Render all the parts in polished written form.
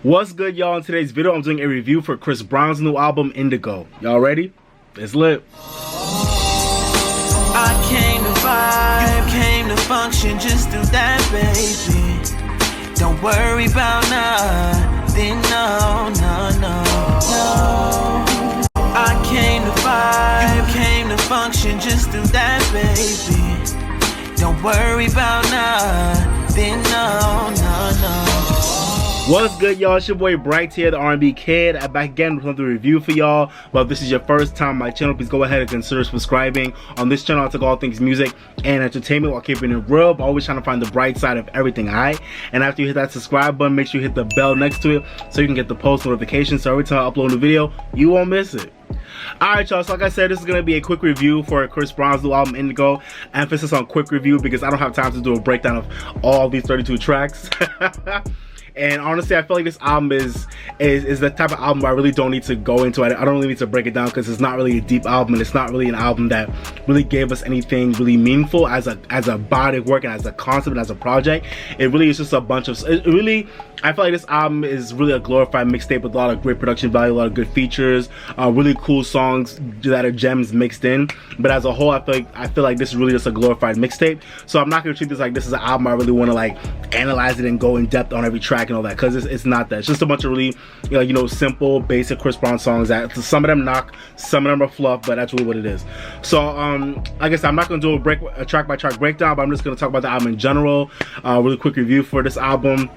What's good, y'all? In today's video, I'm doing a review for Chris Brown's new album, Indigo. Y'all ready? It's lit. I came to vibe, you came to function, just do that, baby. Don't worry about nothing, no. I came to vibe, you came to function, just do that, baby. Don't worry about nothing, no. What's good, y'all? It's your boy Bright here, the R&B kid. I'm back again with another review for y'all. But if this is your first time on my channel, please go ahead and consider subscribing. On this channel, I talk all things music and entertainment while keeping it real, but always trying to find the bright side of everything, alright? And after you hit that subscribe button, make sure you hit the bell next to it so you can get the post notifications, so every time I upload a video, you won't miss it. Alright, y'all, so like I said, this is going to be a quick review for Chris Brown's new album, Indigo. Emphasis on quick review because I don't have time to do a breakdown of all these 32 tracks. And honestly, I feel like this album is the type of album where I really don't need to go into it. I don't really need to break it down because it's not really a deep album, and it's not really an album that really gave us anything really meaningful as a body of work and as a concept and as a project. It really is just a bunch of I feel like this album is really a glorified mixtape with a lot of great production value, a lot of good features, really cool songs that are gems mixed in. But as a whole, I feel like this is really just a glorified mixtape. So I'm not gonna treat this like this is an album I really want to like analyze it and go in depth on every track and all that, because it's not that. It's just a bunch of really simple, basic Chris Brown songs that some of them knock, some of them are fluff, but that's really what it is. So like I said, I'm not gonna do a track by track breakdown, but I'm just gonna talk about the album in general. Really quick review for this album.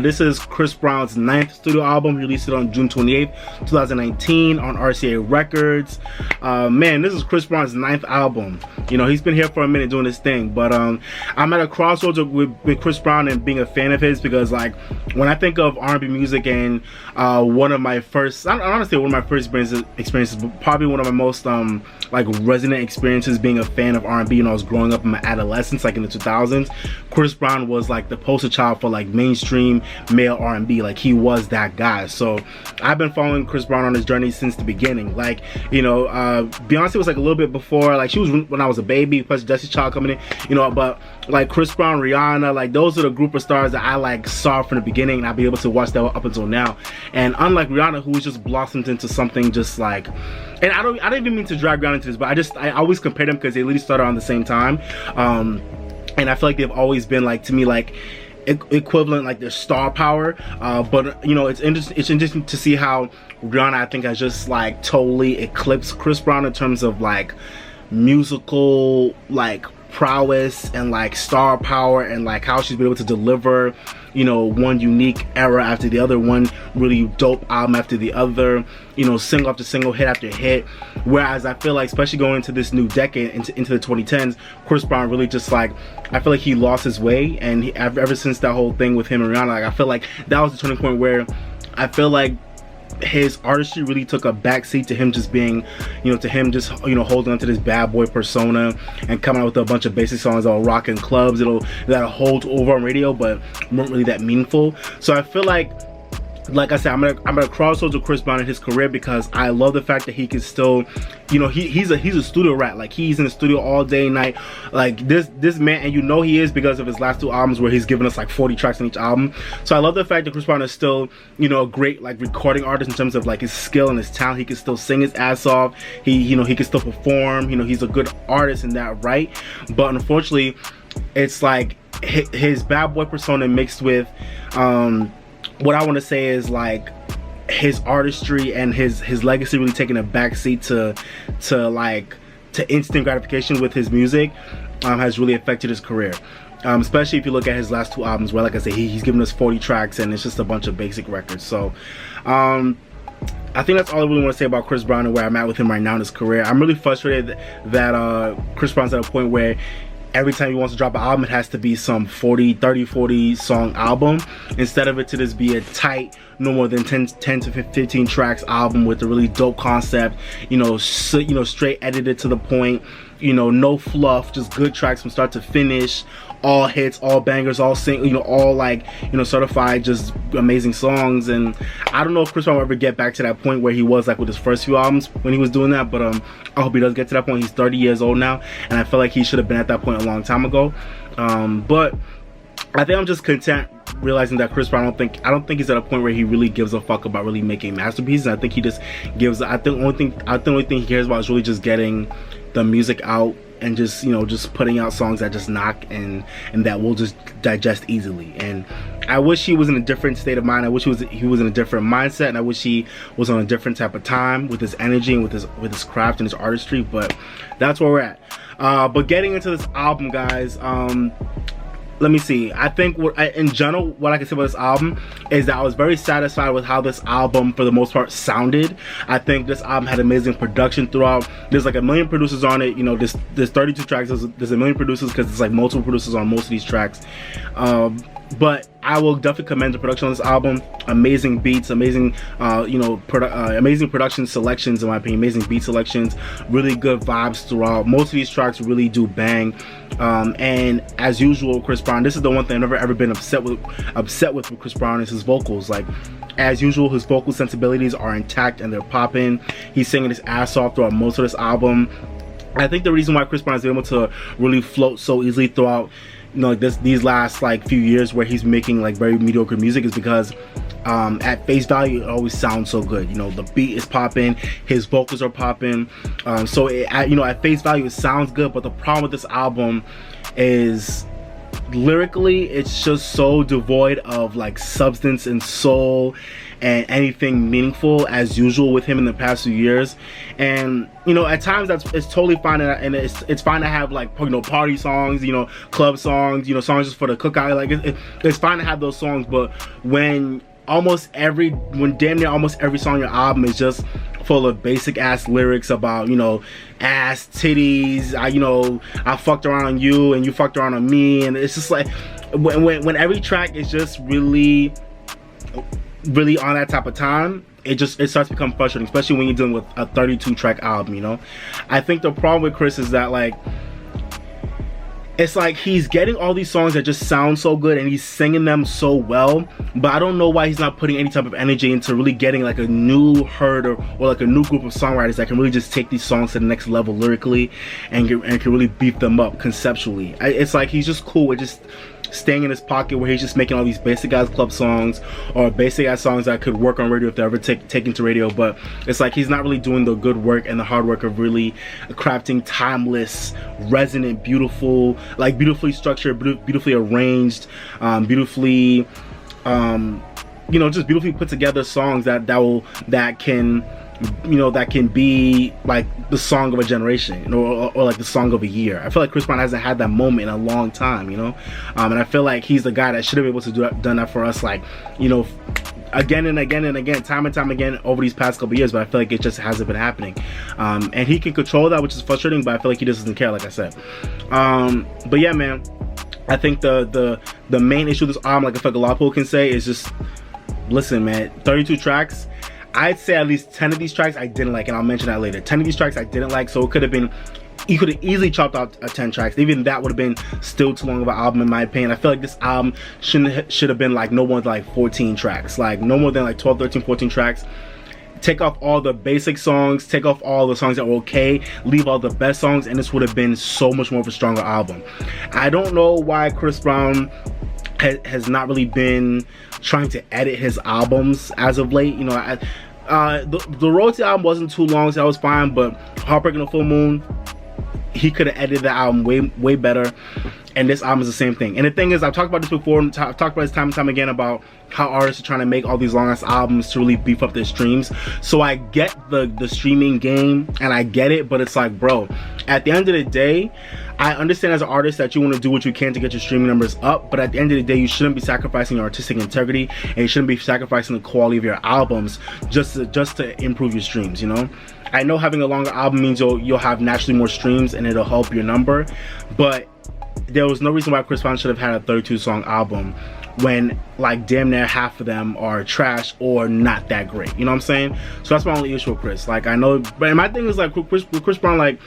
This is Chris Brown's 9th studio album. He released it on June 28th, 2019 on RCA Records. Man, this is Chris Brown's 9th album. You know, he's been here for a minute doing this thing, but I'm at a crossroads with Chris Brown and being a fan of his, because like when I think of R&B music and one of my first, I don't want to say one of my first experiences, but probably one of my most like resonant experiences being a fan of R&B when I was growing up in my adolescence, like in the 2000s. Chris Brown was like the poster child for like mainstream male R&B. Like he was that guy. So I've been following Chris Brown on his journey since the beginning. Like, you know, Beyonce was like a little bit before, like she was when I was a baby, plus Destiny's Child coming in, you know, but like Chris Brown, Rihanna, like those are the group of stars that I like saw from the beginning, and I'll be able to watch that up until now. And unlike Rihanna, who was just blossomed into something just like, and I don't even mean to drag Rihanna into this, but I always compare them because they literally started around the same time. And I feel like they've always been like, to me, like equivalent, like their star power. But you know, it's interesting to see how Rihanna, I think, has just like totally eclipsed Chris Brown in terms of like musical like prowess and like star power, and like how she's been able to deliver, you know, one unique era after the other, one really dope album after the other, you know, single after single, hit after hit. Whereas I feel like, especially going into this new decade, into the 2010s, Chris Brown really just like, I feel like he lost his way, and ever since that whole thing with him and Rihanna, like I feel like that was the turning point where I feel like his artistry really took a backseat to him just being, you know, to him just, you know, holding on to this bad boy persona and coming out with a bunch of basic songs that'll rock in clubs, that'll hold over on radio, but weren't really that meaningful. So I feel like I said, I'm at a crossroads with Chris Brown in his career, because I love the fact that he can still, you know, he's a studio rat. Like he's in the studio all day and night. Like this man, and you know he is because of his last 2 albums where he's given us like 40 tracks on each album. So I love the fact that Chris Brown is still, you know, a great like recording artist in terms of like his skill and his talent. He can still sing his ass off. He can still perform. You know, he's a good artist in that right. But unfortunately, it's like his bad boy persona mixed with what I want to say is like his artistry and his legacy really taking a backseat to instant gratification with his music has really affected his career. Especially if you look at his last 2 albums, where like I said, he's given us 40 tracks and it's just a bunch of basic records. So I think that's all I really want to say about Chris Brown and where I'm at with him right now in his career. I'm really frustrated that Chris Brown's at a point where every time he wants to drop an album, it has to be some 40 song album, instead of it to just be a tight, no more than 10 to 15 tracks album with a really dope concept, you know, straight edited to the point, you know, no fluff, just good tracks from start to finish, all hits, all bangers, all all like, you know, certified just amazing songs. And I don't know if Chris Brown will ever get back to that point where he was like with his first few albums when he was doing that, but I hope he does get to that point. He's 30 years old now, and I feel like he should have been at that point a long time ago. But I think I'm just content realizing that Chris Brown, I don't think he's at a point where he really gives a fuck about really making masterpieces. I think he just gives, I think the only thing he cares about is really just getting the music out and just, you know, just putting out songs that just knock and that we'll just digest easily. And I wish he was in a different state of mind. I wish he was in a different mindset, and I wish he was on a different type of time with his energy and with his craft and his artistry. But that's where we're at. But getting into this album, guys, let me see. I think in general, what I can say about this album is that I was very satisfied with how this album, for the most part, sounded. I think this album had amazing production throughout. There's like a million producers on it. You know, there's 32 tracks. There's a million producers because it's like multiple producers on most of these tracks. But I will definitely commend the production on this album. Amazing beats, amazing, amazing production selections, in my opinion. Amazing beat selections, really good vibes throughout. Most of these tracks really do bang. And as usual, Chris Brown, this is the one thing I've never ever been upset with Chris Brown, is his vocals. Like, as usual, his vocal sensibilities are intact and they're popping. He's singing his ass off throughout most of this album. I think the reason why Chris Brown is able to really float so easily throughout, you know, these last like few years where he's making like very mediocre music is because at face value it always sounds so good. You know, the beat is popping, his vocals are popping, so at face value it sounds good. But the problem with this album is lyrically it's just so devoid of like substance and soul and anything meaningful, as usual with him in the past few years. And you know, at times it's totally fine, and it's fine to have like, you know, party songs, you know, club songs, you know, songs just for the cookout. Like it's fine to have those songs, but when damn near almost every song on your album is just full of basic ass lyrics about, you know, ass, titties, I fucked around on you and you fucked around on me, and it's just like when every track is just really on that type of time, it starts to become frustrating, especially when you're dealing with a 32 track album. You know, I think the problem with Chris is that like, it's like he's getting all these songs that just sound so good and he's singing them so well, but I don't know why he's not putting any type of energy into really getting like a new herd or like a new group of songwriters that can really just take these songs to the next level lyrically and can really beef them up conceptually. It's like he's just cool with just staying in his pocket where he's just making all these basic ass club songs or basic ass songs that could work on radio if they're ever taken to radio. But it's like he's not really doing the good work and the hard work of really crafting timeless, resonant, beautiful, like beautifully structured, beautifully arranged, beautifully just beautifully put together songs that can be like the song of a generation, or like the song of a year. I feel like Chris Brown hasn't had that moment in a long time, you know, and I feel like he's the guy that should have been able to done that for us, like, you know, again and again and again, time and time again over these past couple years. But I feel like it just hasn't been happening, and he can control that, which is frustrating, but I feel like he just doesn't care, like I said. But yeah, man, I think the main issue with this album, like I feel like a lot of people can say, is just, listen, man, 32 tracks. I'd say at least 10 of these tracks I didn't like, and I'll mention that later. 10 of these tracks I didn't like, so it could have been, you could have easily chopped out 10 tracks. Even that would have been still too long of an album, in my opinion. I feel like this album should have been like no more than like 14 tracks, like no more than like 12, 13, 14 tracks. Take off all the basic songs, take off all the songs that were okay, leave all the best songs, and this would have been so much more of a stronger album. I don't know why Chris Brown has not really been trying to edit his albums as of late. You know, the Royalty album wasn't too long, so that was fine, but Heartbreaking the Full Moon, he could have edited the album way better. And this album is the same thing. And the thing is, I've talked about this before, I've talked about this time and time again about how artists are trying to make all these long ass albums to really beef up their streams. So I get the streaming game and I get it, but it's like, bro, at the end of the day, I understand as an artist that you want to do what you can to get your streaming numbers up, but at the end of the day, you shouldn't be sacrificing your artistic integrity, and you shouldn't be sacrificing the quality of your albums just to improve your streams, you know? I know having a longer album means you'll have naturally more streams and it'll help your number, but there was no reason why Chris Brown should have had a 32 song album when like damn near half of them are trash or not that great, you know what I'm saying? So that's my only issue with Chris. Like, I know, but my thing is like with Chris Brown, like,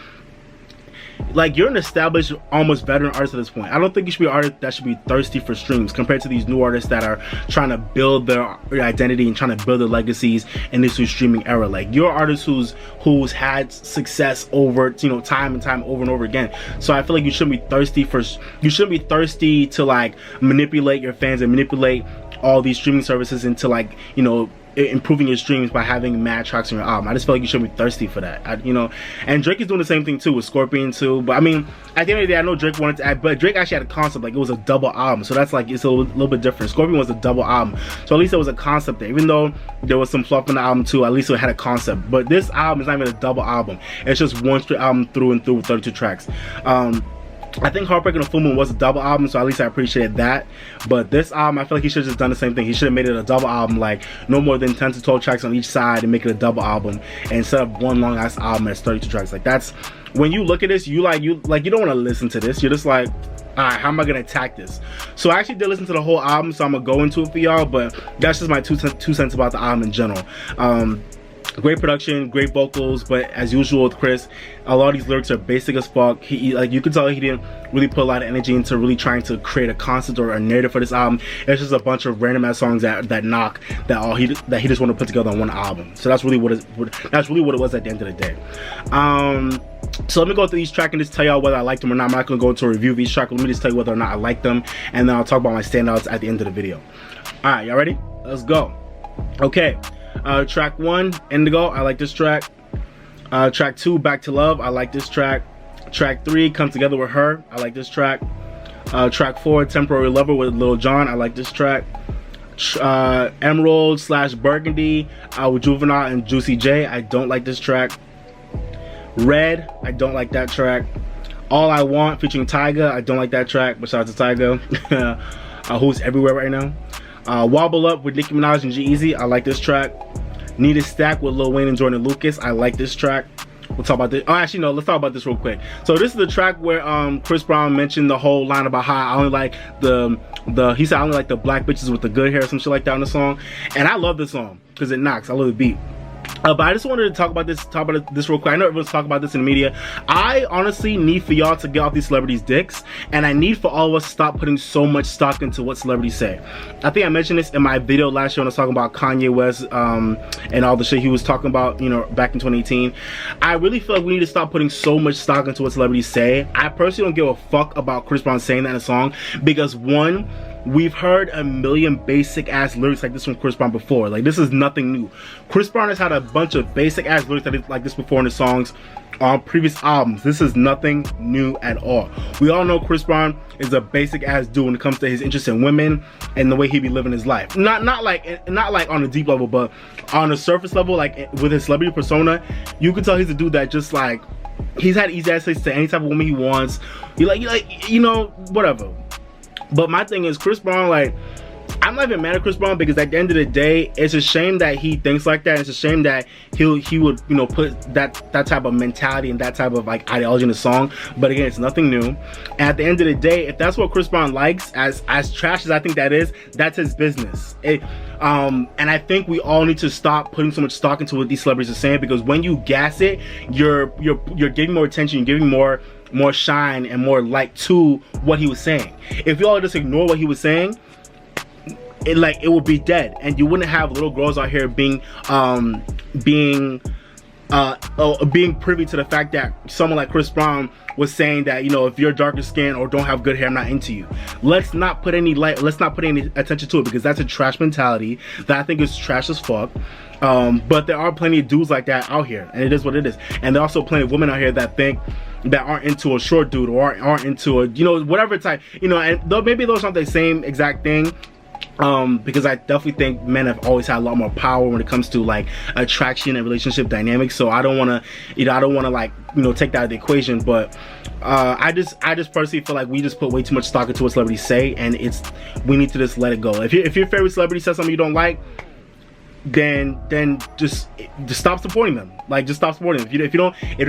like, you're an established, almost veteran artist at this point. I don't think you should be an artist that should be thirsty for streams compared to these new artists that are trying to build their identity and trying to build their legacies in this new streaming era. Like, you're an artist who's had success over, you know, time and time over and over again. So I feel like you shouldn't be thirsty to like manipulate your fans and manipulate all these streaming services into, like, you know, improving your streams by having mad tracks on your album. I just feel like you shouldn't be thirsty for that. You know, and Drake is doing the same thing too with Scorpion too. But I mean, at the end of the day, I know Drake wanted to add, but Drake actually had a concept, like it was a double album, so that's like, it's a little bit different. Scorpion was a double album, so at least there was a concept there. Even though there was some fluff in the album too, at least it had a concept. But this album is not even a double album, it's just one straight album through and through with 32 tracks. I think Heartbreaking and Full Moon was a double album, so at least I appreciated that. But this album, I feel like he should have just done the same thing. He should have made it a double album, like no more than 10 to 12 tracks on each side, and make it a double album, and instead of one long ass album that's 32 tracks. Like, that's, when you look at this, you don't want to listen to this. You're just like, alright, how am I gonna attack this? So I actually did listen to the whole album, so I'm gonna go into it for y'all, but that's just my two cents about the album in general. Great production, great vocals, but as usual with Chris, a lot of these lyrics are basic as fuck. He like, you could tell he didn't really put a lot of energy into really trying to create a concept or a narrative for this album. It's just a bunch of random ass songs that knock, that he just want to put together on one album. So that's really what it was at the end of the day. So let me go through each track and just tell y'all whether I liked them or not. I'm not gonna go into a review of each track. Let me just tell you whether or not I like them, and then I'll talk about my standouts at the end of the video. Alright, y'all ready? Let's go. Okay. Track 1, Indigo, I like this track. Track 2, Back to Love, I like this track. Track 3, Come Together with Her, I like this track. Track 4, Temporary Lover with Lil Jon, I like this track. Emerald / Burgundy with Juvenile and Juicy J, I don't like this track. Red, I don't like that track. All I Want featuring Tyga, I don't like that track, but shout out to Tyga, who's everywhere right now. Wobble Up with Nicki Minaj and G-Eazy, I like this track. Need a Stack with Lil Wayne and Jordan Lucas, I like this track. We'll talk about this. Oh, actually, no, let's talk about this real quick. So this is the track where Chris Brown mentioned the whole line about how I only like he said I only like the black bitches with the good hair or some shit like that in the song. And I love this song because it knocks. I love the beat. But I just wanted to talk about this real quick. I know everyone's talking about this in the media. I honestly need for y'all to get off these celebrities' dicks, and I need for all of us to stop putting so much stock into what celebrities say. I think I mentioned this in my video last year when I was talking about Kanye West and all the shit he was talking about, you know, back in 2018. I really feel like we need to stop putting so much stock into what celebrities say. I personally don't give a fuck about Chris Brown saying that in a song because, one, we've heard a million basic ass lyrics like this from Chris Brown before. Like, this is nothing new. Chris Brown has had a bunch of basic ass lyrics like this before in the songs on previous albums. This is nothing new at all. We all know Chris Brown is a basic ass dude when it comes to his interest in women and the way he be living his life. Not like on a deep level, but on a surface level, like with his celebrity persona, you can tell he's a dude that just like, he's had easy access to any type of woman he wants. You know, whatever. But my thing is, Chris Brown, like, I'm not even mad at Chris Brown because at the end of the day, it's a shame that he thinks like that. It's a shame that he would, you know, put that type of mentality and that type of like ideology in the song. But again, it's nothing new. And at the end of the day, if that's what Chris Brown likes, as trash as I think that is, that's his business. And I think we all need to stop putting so much stock into what these celebrities are saying, because when you gas it, you're getting more attention, you're giving more shine and more light to what he was saying. If you all just ignore what he was saying, it would be dead, and you wouldn't have little girls out here being privy to the fact that someone like Chris Brown was saying that, you know, if you're darker skin or don't have good hair, I'm not into you. Let's not put any attention to it, because that's a trash mentality that I think is trash as fuck. But there are plenty of dudes like that out here, and it is what it is. And there are also plenty of women out here that aren't into a short dude or aren't into a, you know, whatever type, you know, and though maybe those aren't the same exact thing. Because I definitely think men have always had a lot more power when it comes to like attraction and relationship dynamics. So I don't want to like, you know, take that out of the equation. But I just personally feel like we just put way too much stock into what celebrities say, and we need to just let it go. If your favorite celebrity says something you don't like, then just stop supporting them. Like, just stop supporting them. If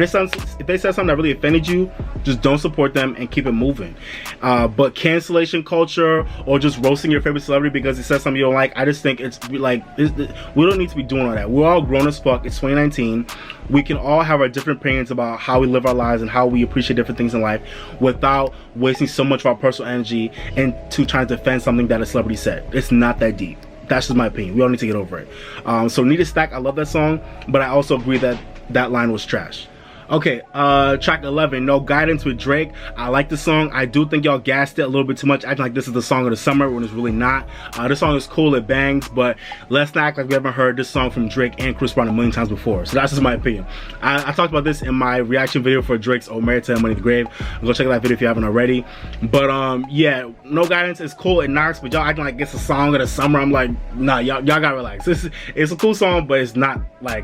they said something that really offended you, just don't support them and keep it moving. But cancellation culture or just roasting your favorite celebrity because it says something you don't like, I just think it's like, we don't need to be doing all that. We're all grown as fuck. It's 2019. We can all have our different opinions about how we live our lives and how we appreciate different things in life without wasting so much of our personal energy into trying to defend something that a celebrity said. It's not that deep. That's just my opinion. We all need to get over it. So Need a Stack, I love that song, but I also agree that that line was trash. Okay, track 11, No Guidance with Drake. I like the song. I do think y'all gassed it a little bit too much, acting like this is the song of the summer when it's really not. This song is cool, it bangs, but let's not act like we haven't heard this song from Drake and Chris Brown a million times before. So that's just my opinion. I talked about this in my reaction video for Drake's Oh Married to Money in the Grave. Go check that video if you haven't already. But yeah, No Guidance is cool, it knocks, but y'all acting like it's a song of the summer. I'm like, nah, y'all gotta relax. It's a cool song, but it's not like,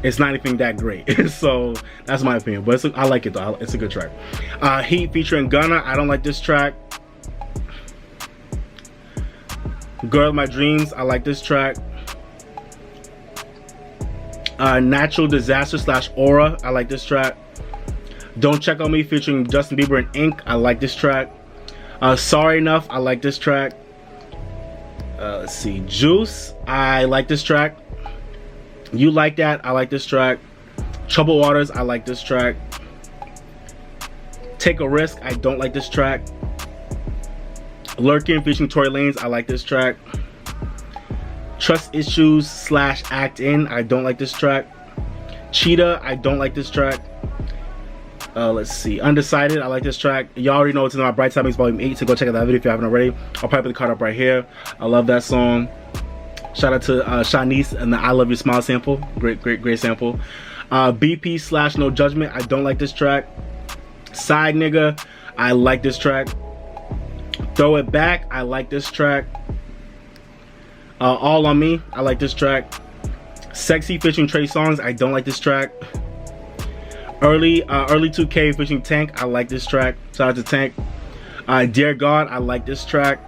it's not anything that great. So that's my opinion, but I like it though. It's a good track. Heat featuring Gunna, I don't like this track. Girl of My Dreams, I like this track. Natural Disaster / Aura, I like this track. Don't Check on Me featuring Justin Bieber and Ink, I like this track. Sorry Enough, I like this track. Let's see, Juice, I like this track. You Like That, I like this track. Troubled Waters, I like this track. Take a Risk, I don't like this track. Lurkin featuring Tory Lanez, I like this track. Trust Issues / Act In, I don't like this track. Cheetah, I don't like this track. Let's see, Undecided, I like this track. Y'all already know it's in my Bright Side Mix Volume 8, so go check out that video if you haven't already. I'll probably put the card up right here. I love that song. Shout out to Shanice and the I Love Your Smile sample. Great sample. BP / No Judgment, I don't like this track. Side Nigga, I like this track. Throw It Back, I like this track. All on Me, I like this track. Sexy featuring Trey Songz, I don't like this track. Early 2K featuring Tank, I like this track. Shout out to Tank. Dear God, I like this track.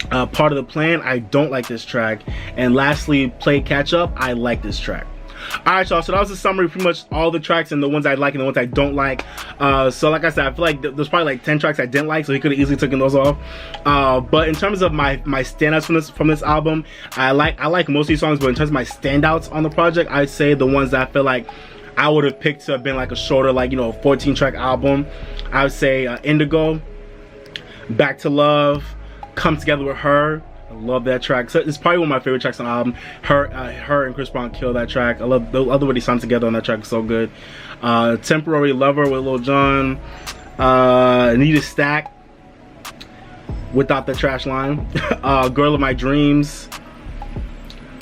Part of the Plan, I don't like this track. And lastly, Play Catch Up, I like this track. Alright y'all, so that was a summary of pretty much all the tracks and the ones I like and the ones I don't like. So like I said, I feel like there's probably like 10 tracks I didn't like, so he could have easily taken those off. But in terms of my standouts from this album, I like most of these songs, but in terms of my standouts on the project, I'd say the ones that I feel like I would have picked to have been like a shorter, like, you know, 14 track album. I would say Indigo, Back to Love, Come Together with Her. I love that track. So it's probably one of my favorite tracks on the album. Her and Chris Brown kill that track. I love the other way they sound together on that track. It's so good. Temporary Lover with Lil Jon. Need a Stack without the trash line. Girl of My Dreams.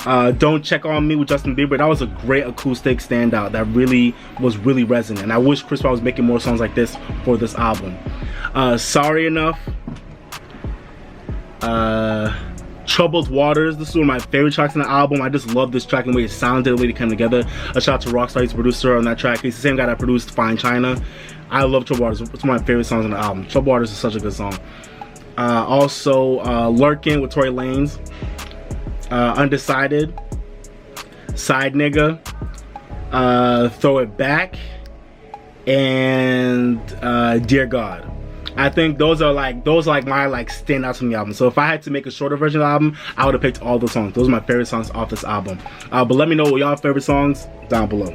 Don't Check on Me with Justin Bieber. That was a great acoustic standout that was really resonant. And I wish Chris Brown was making more songs like this for this album. Sorry Enough. Troubled Waters, this is one of my favorite tracks on the album. I just love this track and the way it sounded, the way it came together. A shout out to Rockstar, he's the producer on that track. He's the same guy that produced Fine China. I love Troubled Waters, it's one of my favorite songs on the album. Troubled Waters is such a good song. Also Lurkin with Tory Lanez. Undecided. Side Nigga. Throw It Back. And Dear God. I think those are like my standouts from the album. So if I had to make a shorter version of the album, I would have picked all the songs. Those are my favorite songs off this album. But let me know what y'all favorite songs down below.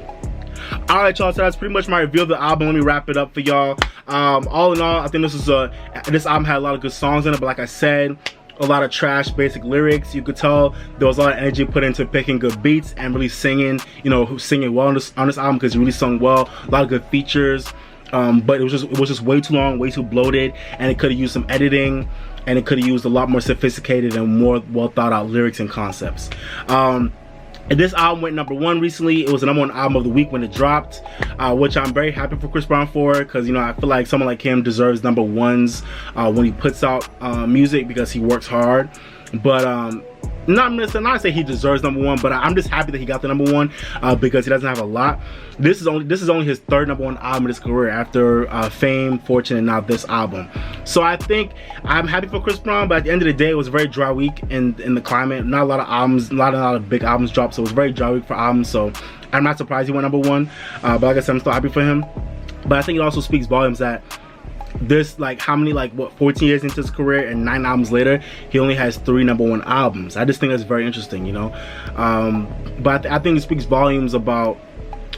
Alright y'all, so that's pretty much my review of the album. Let me wrap it up for y'all. All in all, I think this album had a lot of good songs in it, but like I said, a lot of trash basic lyrics. You could tell there was a lot of energy put into picking good beats and really singing, you know, singing well on this album, because he really sung well. A lot of good features. But it was just way too long, way too bloated, and it could have used some editing, and it could have used a lot more sophisticated and more well thought out lyrics and concepts. And this album went #1 recently. It was the #1 album of the week when it dropped, which I'm very happy for Chris Brown for, because, you know, I feel like someone like him deserves #1s when he puts out music, because he works hard. But not say he deserves #1, but I'm just happy that he got the #1 because he doesn't have a lot. This is only his third #1 album in his career after Fame, Fortune, and now this album. So I think I'm happy for Chris Brown, but at the end of the day, it was a very dry week in the climate. Not a lot of albums, not a lot of big albums dropped, so it was a very dry week for albums. So I'm not surprised he went #1, but like I said, I'm still happy for him. But I think it also speaks volumes that this, like, how many, like, what, 14 years into his career and 9 albums later, he only has 3 #1 albums. I just think that's very interesting, you know. But I think it speaks volumes about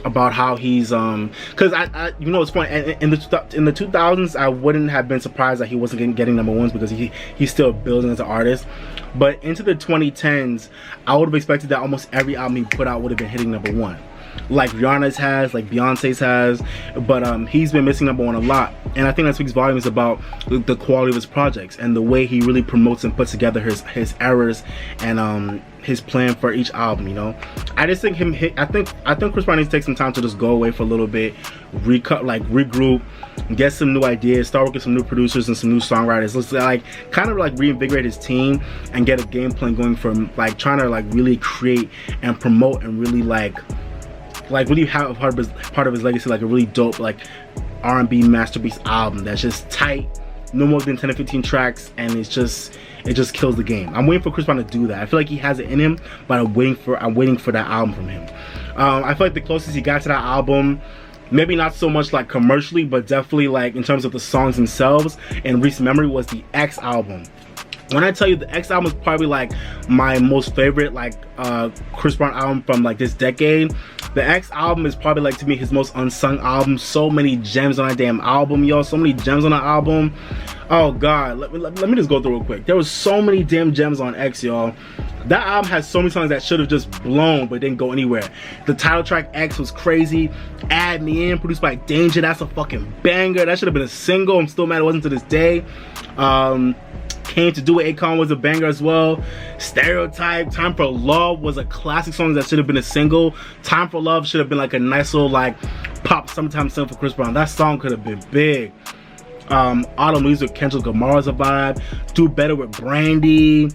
how he's because I you know, it's funny, in the 2000s I wouldn't have been surprised that he wasn't getting #1s because he's still building as an artist. But into the 2010s, I would have expected that almost every album he put out would have been hitting #1, like Rihanna's has, like Beyonce's has. But he's been missing #1 a lot, and I think that speaks volumes about the quality of his projects and the way he really promotes and puts together his errors and his plan for each album, you know. I just think I think Chris Brown needs to take some time to just go away for a little bit, regroup, get some new ideas, start working with some new producers and some new songwriters. Let's like kind of like reinvigorate his team and get a game plan going for like trying to like really create and promote and really like really have part of his legacy, like a really dope like R&B masterpiece album that's just tight, no more than 10 or 15 tracks, and it just kills the game. I'm waiting for Chris Brown to do that. I feel like he has it in him, but I'm waiting for that album from him. I feel like the closest he got to that album, maybe not so much like commercially, but definitely like in terms of the songs themselves in recent memory, was the X album. When I tell you the X album is probably like my most favorite like Chris Brown album from like this decade, the X album is probably like to me his most unsung album. So many gems on that damn album, y'all. So many gems on that album. Oh god, let me just go through real quick. There was so many damn gems on X, y'all. That album has so many songs that should have just blown but didn't go anywhere. The title track X was crazy. Add Me In, produced by Danger, that's a fucking banger. That should have been a single. I'm still mad it wasn't to this day. Came to Do It, Akon was a banger as well. Stereotype, Time for Love was a classic song that should have been a single. Time for Love should have been like a nice little like pop summertime single for Chris Brown. That song could have been big. Autumn Leaves with Kendrick Lamar's a vibe. Do Better with Brandy.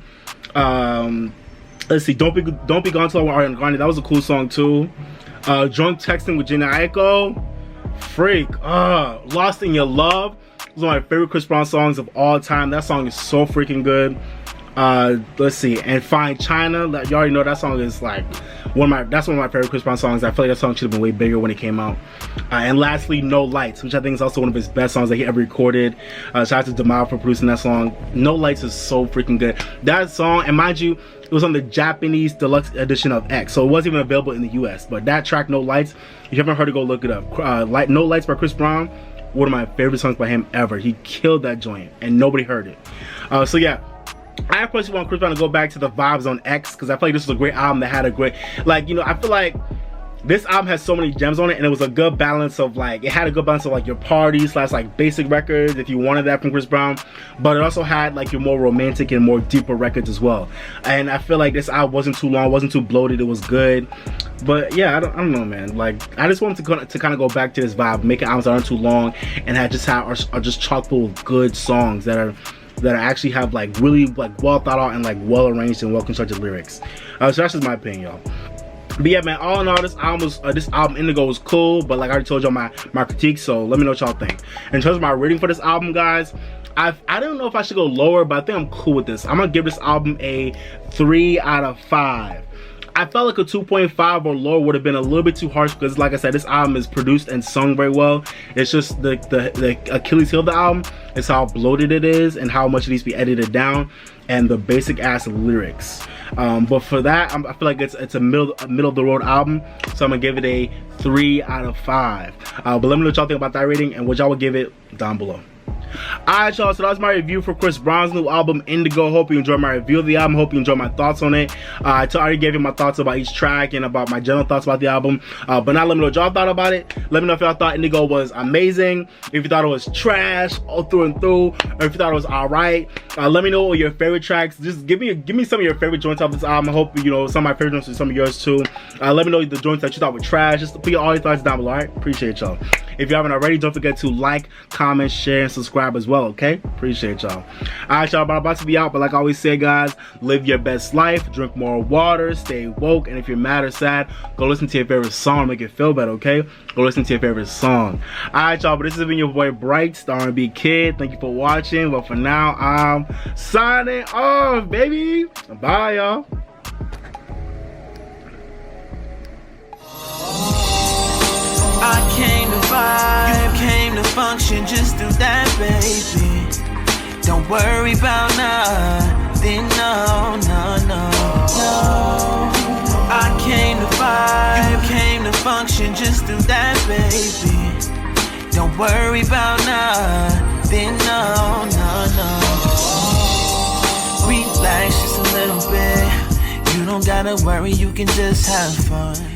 Let's see, Don't Be Gone Too Long with Ariana Grande. That was a cool song too. Drunk Texting with Jenna Aiko. Freak. Lost in Your Love. It's one of my favorite Chris Brown songs of all time. That song is so freaking good. Let's see, and Fine China, you already know that song is like that's one of my favorite Chris Brown songs. I feel like that song should have been way bigger when it came out. And lastly, No Lights, which I think is also one of his best songs that he ever recorded. Shout out to Demal for producing that song. No Lights is so freaking good. That song, and mind you, it was on the Japanese deluxe edition of X, so it wasn't even available in the US. But that track, No Lights, if you haven't heard it, go look it up. No Lights by Chris Brown, one of my favorite songs by him ever. He killed that joint and nobody heard it. So yeah, I of course want Chris Brown to go back to the vibes on X, because I feel like this was a great album that had a great, like, you know, I feel like this album has so many gems on it, and it was a good balance of like, it had a good balance of like your party / like basic records if you wanted that from Chris Brown, but it also had like your more romantic and more deeper records as well. And I feel like this album wasn't too long, wasn't too bloated, it was good. But yeah, I don't know, man. Like, I just wanted to kind of go back to this vibe, making albums that aren't too long and are just chock full of good songs that actually have like really like well thought out and like well arranged and well constructed lyrics. So that's just my opinion, y'all. But yeah, man, all in all, this album Indigo was cool, but like I already told y'all my critique, so let me know what y'all think. In terms of my rating for this album, guys, I don't know if I should go lower, but I think I'm cool with this. I'm gonna give this album a 3 out of 5. I felt like a 2.5 or lower would have been a little bit too harsh, because like I said, this album is produced and sung very well. It's just the Achilles heel of the album is how bloated it is and how much it needs to be edited down, and the basic ass lyrics. But for that, I feel like it's a middle of the road album, so I'm gonna give it a 3 out of 5. But let me know what y'all think about that rating and what y'all would give it down below. Alright, y'all, so that was my review for Chris Brown's new album Indigo. Hope you enjoyed my review of the album. Hope you enjoyed my thoughts on it. I already gave you my thoughts about each track and about my general thoughts about the album, but now let me know what y'all thought about it. Let me know if y'all thought Indigo was amazing, if you thought it was trash all through and through, or if you thought it was alright. Let me know what your favorite tracks. Just give me some of your favorite joints off this album. I hope you know some of my favorite joints and some of yours too. Let me know the joints that you thought were trash. Just put all your thoughts down below. Alright, appreciate y'all. If you haven't already, don't forget to like, comment, share, and subscribe as well, okay? Appreciate y'all. Alright, y'all, I'm about to be out, but like I always say, guys, live your best life, drink more water, stay woke, and if you're mad or sad, go listen to your favorite song, make it feel better, okay? Go listen to your favorite song. Alright, y'all, but this has been your boy Bright, the R&B Kid. Thank you for watching, but for now, I'm signing off, baby. Bye, y'all. I came to vibe, you came to function, just do that, baby. Don't worry about nothing, no, no, no, no. I came to vibe, you came to function, just do that, baby. Don't worry about nothing, no, no, no. Relax just a little bit. You don't gotta worry, you can just have fun.